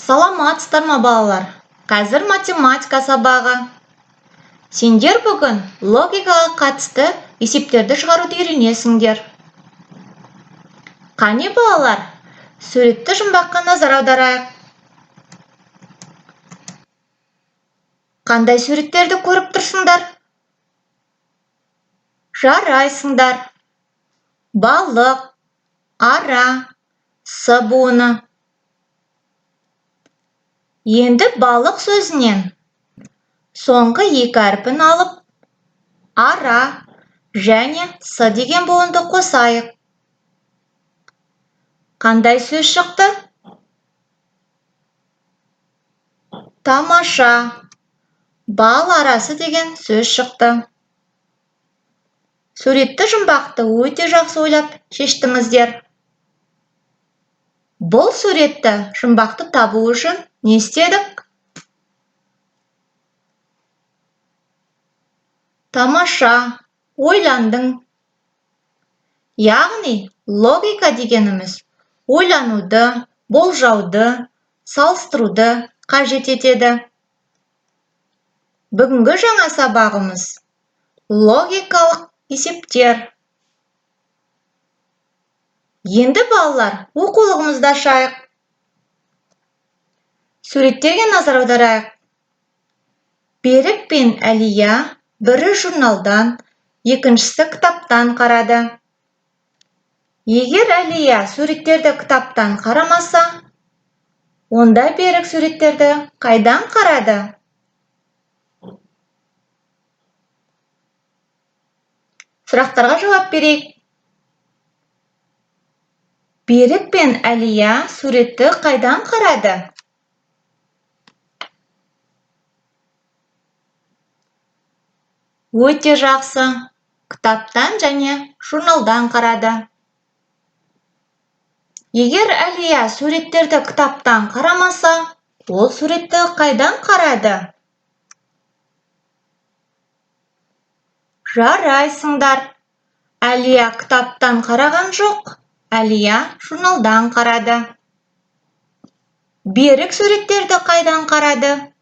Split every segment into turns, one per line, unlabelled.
Саламатсыздар ма балалар? Қазір математика сабағы. Сендер бүгін логикаға қатысты есептерді шығаруды үйренесіңдер. Қане балалар, суретті жұмбаққа назар аударайық. Қандай суреттерді көріп тұрсыңдар? Жарайсыңдар. Балық, ара, с буыны. Енді балық сөзінен соңғы екі әрпін алып, ара және с деген буынды қосайық. Қандай сөз шықты? Тамаша. Бал арасы деген сөз шықты. Суретті жұмбақты өте жақсы ойлап шештіңіздер. Бұл суретті жұмбақты табу үшін не істедік? Тамаша, ойландың. Яғни, логика дегеніміз ойлануды, болжауды, салыстыруды қажет етеді. Бүгінгі жаңа сабағымыз логикалық есептер. Енді балалар, оқулығымызды ашайық. Суреттерге назар аударайық. Берік пен Әлия бірі журналдан, екіншісі кітаптан қарады. Егер Әлия суреттерді кітаптан қарамаса, онда Берік суреттерді қайдан қарады? Сұрақтарға жауап берейік. Берік пен Әлия суретті қайдан қарады? Өте жақсы. Кітаптан және журналдан қарады. Егер Әлия суреттерді кітаптан қарамаса, ол суретті қайдан қарады? Жарайсыңдар. Әлия кітаптан қараған жоқ, Әлия журналдан қарады. Берік суреттерді қайдан қарады?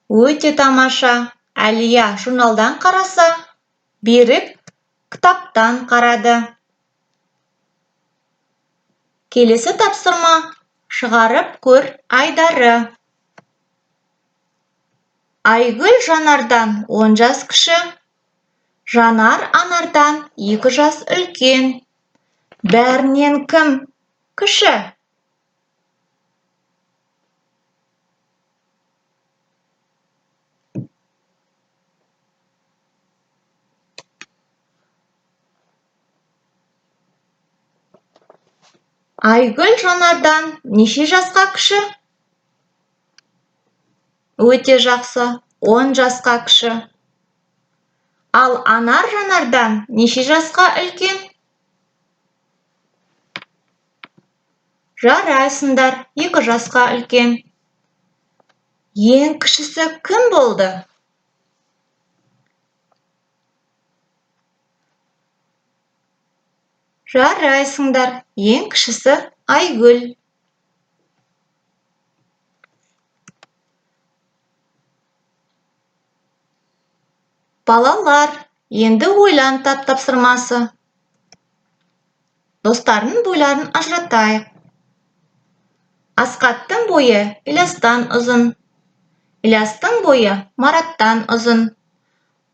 Өте тамаша. Әлия журналдан қараса, Берік кітаптан қарады. Келесі тапсырма. Шығарып көр айдары. Айгүл Жанардан 10 жас кіші, Жанар Анардан 2 жас үлкен. Бәрінен кім кіші? Айгүл Жанардан неше жасқа кіші? Өте жақсы, 10 жасқа кіші. Ал Анар Жанардан неше жасқа үлкен? Жарайсыңдар, 2 жасқа үлкен. Ең кішісі кім болды? Жарайсыңдар, ең кішісі Айгүл. Балалар, енді ойлан тапсырмасы. Достардың бойларын ажыратайық. Асқаттың бойы Ілиястан ұзын. Ілиястың бойы Мараттан ұзын.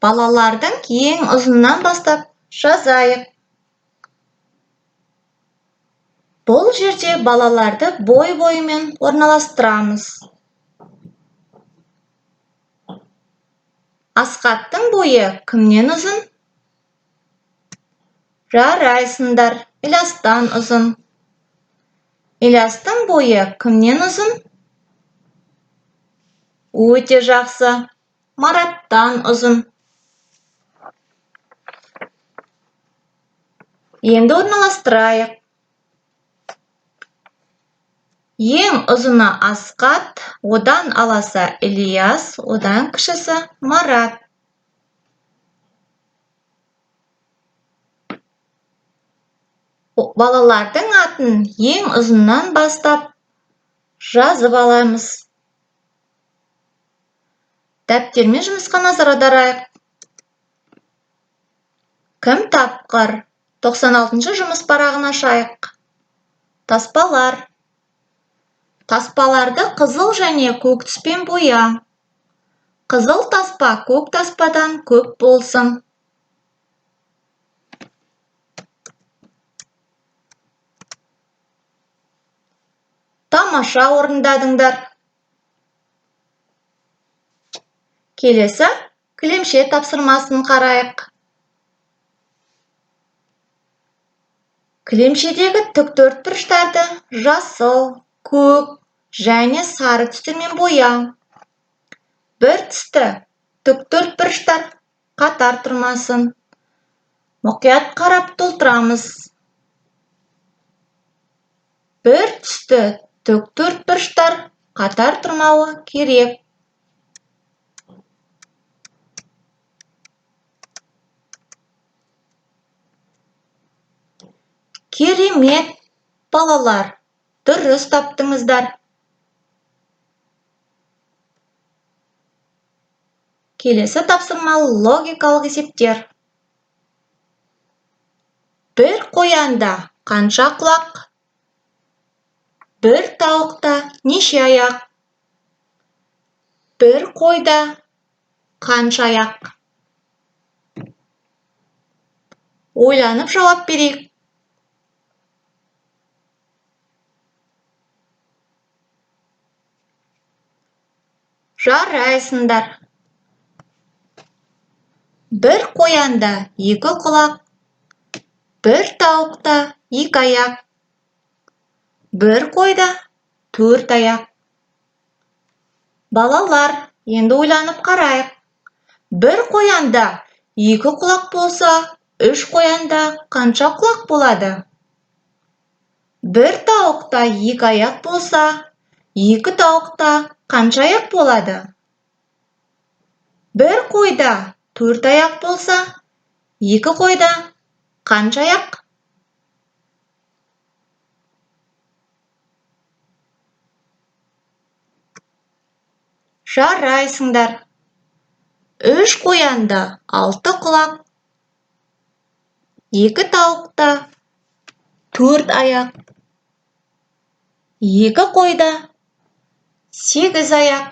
Балалардың ең ұзыннан бастап жазайық. Бұл жерде балаларды бой-бойымен орналастырамыз. Асқаттың бойы кімнен ұзын? Жарайсыңдар, Ілиястан ұзын. Ілиястың бойы кімнен ұзын? Өте жақсы, Мараттан ұзын. Енді орналастырайық. Ең ұзыны Асқат, одан аласа Ілияс, одан кішісі Марат. балалардың атын ең ұзыннан бастап жазып аламыз. Дәптермен жұмысқа назар аударайық. Кім тапқыр? 96-шы жұмыс парағын ашайық. Таспалар. Таспаларды қызыл және көк түспен боя. Қызыл таспа көк таспадан көп болсын. Тамаша орындадыңдар. Келесі кілемше тапсырмасын қарайық. Кілемшедегі тік төртбұрыштарды жасыл, көк және сары түстермен боя. Бір түсті тік төртбұрыштар қатар тұрмасын. Мұқият қарап толтырамыз. Бір түсті тік төртбұрыштар қатар тұрмауы керек. Керемет, балалар, дұрыс таптыңыздар. Келесі тапсырма логикалық есептер. Бір қоянда қанша құлақ? Бір тауықта неше аяқ? Бір қойда қанша аяқ? Ойланып жауап берейік. Жарайсыңдар. Бір қоянда екі құлақ, бір тауықта екі аяқ, бір қойда төрт аяқ. Балалар, енді ойланып қарайық. Бір қоянда екі құлақ болса, үш қоянда қанша құлақ болады? Бір тауықта екі аяқ болса, екі тауықта қанша аяқ болады? Бір қойда төрт аяқ болса, екі қойда қанша аяқ? Жарайсыңдар. Үш қоянда алты құлақ, екі тауықта төрт аяқ, екі қойда сегіз аяқ.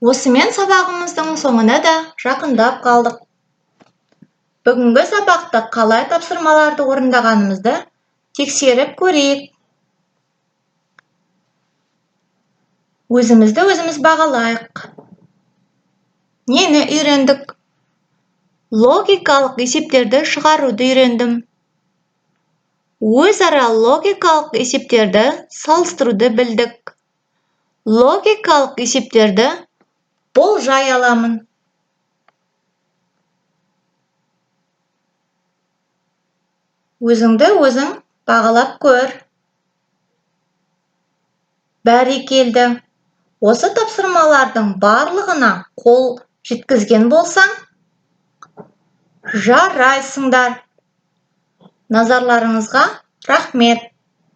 Осымен сабағымыздың соңына да жақындап қалдық. Бүгінгі сабақта қалай тапсырмаларды орындағанымызды тексеріп көрейік. Өзімізді өзіміз бағалайық. Нені үйрендік? Логикалық есептерді шығаруды үйрендім. Өзара логикалық есептерді салыстыруды білдік. Логикалық есептерді болжай аламын. Өзіңді өзің бағалап көр. Бәрекелді. Осы тапсырмалардың барлығына қол жеткізген болсаң, жарайсыңдар. Назарларыңызға рахмет.